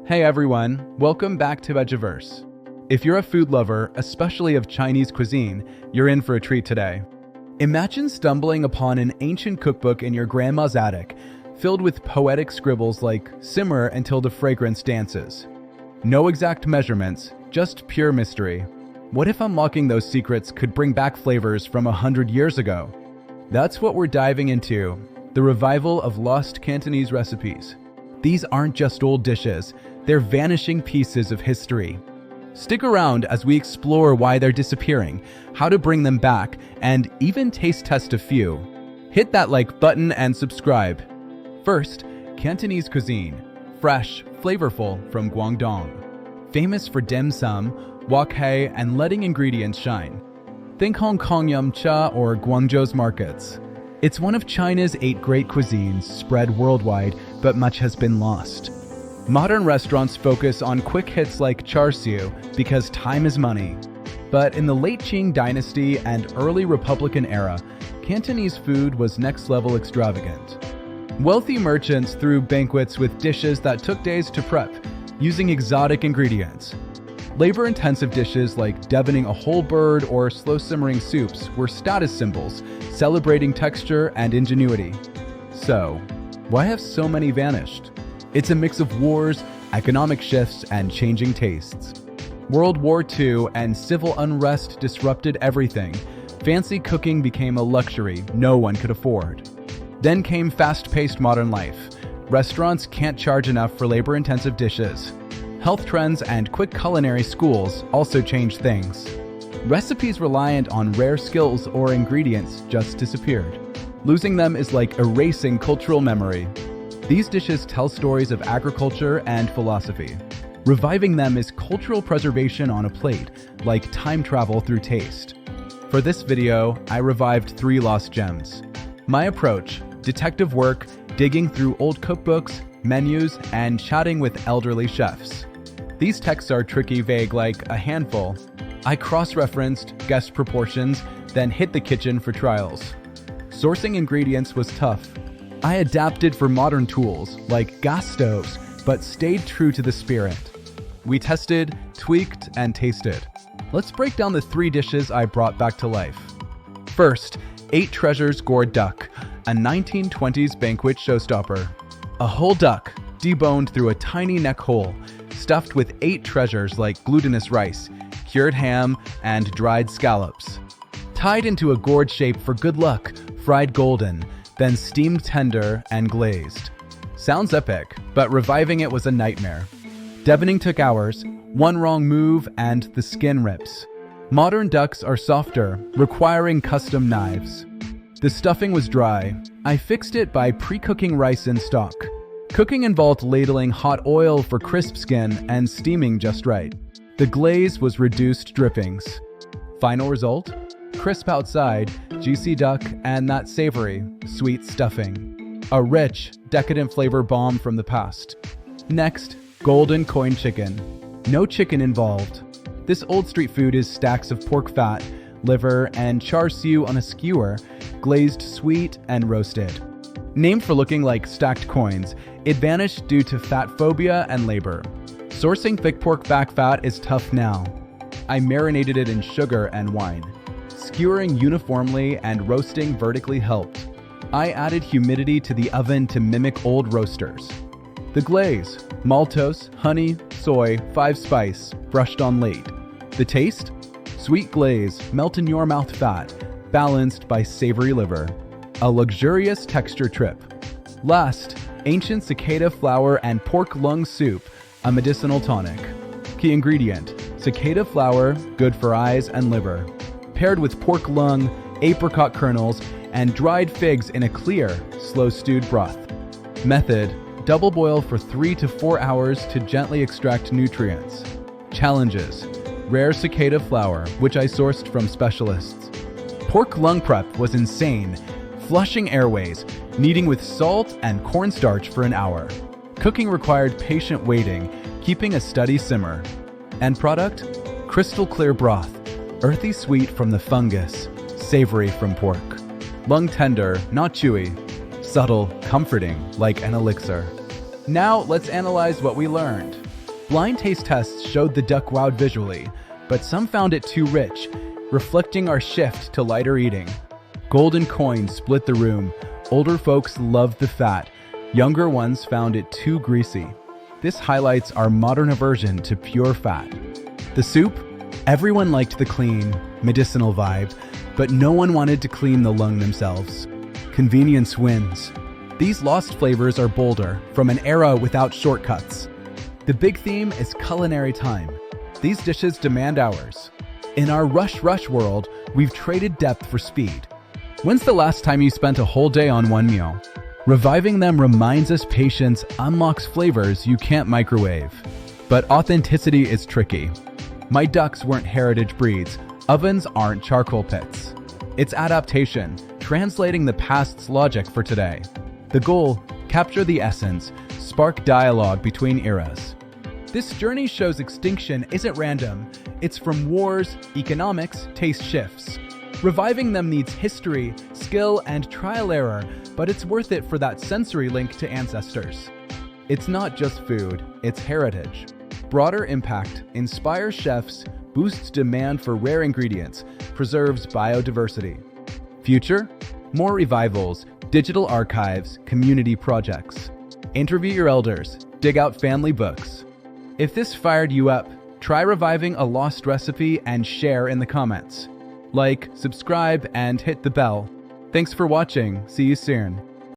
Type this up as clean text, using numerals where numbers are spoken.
Hey everyone, welcome back to Vegiverse. If you're a food lover, especially of Chinese cuisine, you're in for a treat today. Imagine stumbling upon an ancient cookbook in your grandma's attic, filled with poetic scribbles like "simmer until the fragrance dances." No exact measurements, just pure mystery. What if unlocking those secrets could bring back flavors from 100 years ago? That's what we're diving into, the revival of lost Cantonese recipes. These aren't just old dishes, they're vanishing pieces of history. Stick around as we explore why they're disappearing, how to bring them back, and even taste test a few. Hit that like button and subscribe. First, Cantonese cuisine, fresh, flavorful from Guangdong. Famous for dim sum, wok hei, and letting ingredients shine. Think Hong Kong yum cha or Guangzhou's markets. It's one of China's 8 great cuisines spread worldwide, but much has been lost. Modern restaurants focus on quick hits like char siu because time is money. But in the late Qing dynasty and early Republican era, Cantonese food was next-level extravagant. Wealthy merchants threw banquets with dishes that took days to prep, using exotic ingredients. Labor-intensive dishes like devoning a whole bird or slow-simmering soups were status symbols, celebrating texture and ingenuity. So, why have so many vanished? It's a mix of wars, economic shifts, and changing tastes. World War II and civil unrest disrupted everything. Fancy cooking became a luxury no one could afford. Then came fast-paced modern life. Restaurants can't charge enough for labor-intensive dishes. Health trends and quick culinary schools also changed things. Recipes reliant on rare skills or ingredients just disappeared. Losing them is like erasing cultural memory. These dishes tell stories of agriculture and philosophy. Reviving them is cultural preservation on a plate, like time travel through taste. For this video, I revived 3 lost gems. My approach: detective work, digging through old cookbooks, menus, and chatting with elderly chefs. These texts are tricky, vague, like a handful. I cross-referenced, guessed proportions, then hit the kitchen for trials. Sourcing ingredients was tough. I adapted for modern tools, like gas stoves, but stayed true to the spirit. We tested, tweaked, and tasted. Let's break down the 3 dishes I brought back to life. First, Eight Treasures Gourd Duck, a 1920s banquet showstopper. A whole duck, deboned through a tiny neck hole, stuffed with 8 treasures like glutinous rice, cured ham, and dried scallops. Tied into a gourd shape for good luck, fried golden, then steamed tender and glazed. Sounds epic, but reviving it was a nightmare. Devoning took hours, one wrong move and the skin rips. Modern ducks are softer, requiring custom knives. The stuffing was dry. I fixed it by pre-cooking rice in stock. Cooking involved ladling hot oil for crisp skin and steaming just right. The glaze was reduced drippings. Final result? Crisp outside, juicy duck, and that savory, sweet stuffing. A rich, decadent flavor bomb from the past. Next, golden coin chicken. No chicken involved. This old street food is stacks of pork fat, liver, and char siu on a skewer, glazed sweet and roasted. Named for looking like stacked coins, it vanished due to fat phobia and labor. Sourcing thick pork back fat is tough now. I marinated it in sugar and wine. Skewering uniformly and roasting vertically helped. I added humidity to the oven to mimic old roasters. The glaze: maltose, honey, soy, 5 spice, brushed on late. The taste? Sweet glaze, melt in your mouth fat, balanced by savory liver. A luxurious texture trip. Last, ancient cicada flower and pork lung soup, a medicinal tonic. Key ingredient: cicada flower, good for eyes and liver. Paired with pork lung, apricot kernels, and dried figs in a clear, slow-stewed broth. Method: double boil for 3 to 4 hours to gently extract nutrients. Challenges: rare cicada flower, which I sourced from specialists. Pork lung prep was insane, flushing airways, kneading with salt and cornstarch for an hour. Cooking required patient waiting, keeping a steady simmer. End product: crystal clear broth. Earthy sweet from the fungus, savory from pork. Lung tender, not chewy. Subtle, comforting, like an elixir. Now let's analyze what we learned. Blind taste tests showed the duck wowed visually, but some found it too rich, reflecting our shift to lighter eating. Golden coins split the room. Older folks loved the fat. Younger ones found it too greasy. This highlights our modern aversion to pure fat. The soup? Everyone liked the clean, medicinal vibe, but no one wanted to clean the lung themselves. Convenience wins. These lost flavors are bolder, from an era without shortcuts. The big theme is culinary time. These dishes demand hours. In our rush world, we've traded depth for speed. When's the last time you spent a whole day on one meal? Reviving them reminds us patience unlocks flavors you can't microwave. But authenticity is tricky. My ducks weren't heritage breeds. Ovens aren't charcoal pits. It's adaptation, translating the past's logic for today. The goal, capture the essence, spark dialogue between eras. This journey shows extinction isn't random. It's from wars, economics, taste shifts. Reviving them needs history, skill, and trial error, but it's worth it for that sensory link to ancestors. It's not just food, it's heritage. Broader impact inspires chefs, boosts demand for rare ingredients, preserves biodiversity. Future? More revivals, digital archives, community projects. Interview your elders, dig out family books. If this fired you up, try reviving a lost recipe and share in the comments. Like, subscribe, and hit the bell. Thanks for watching. See you soon.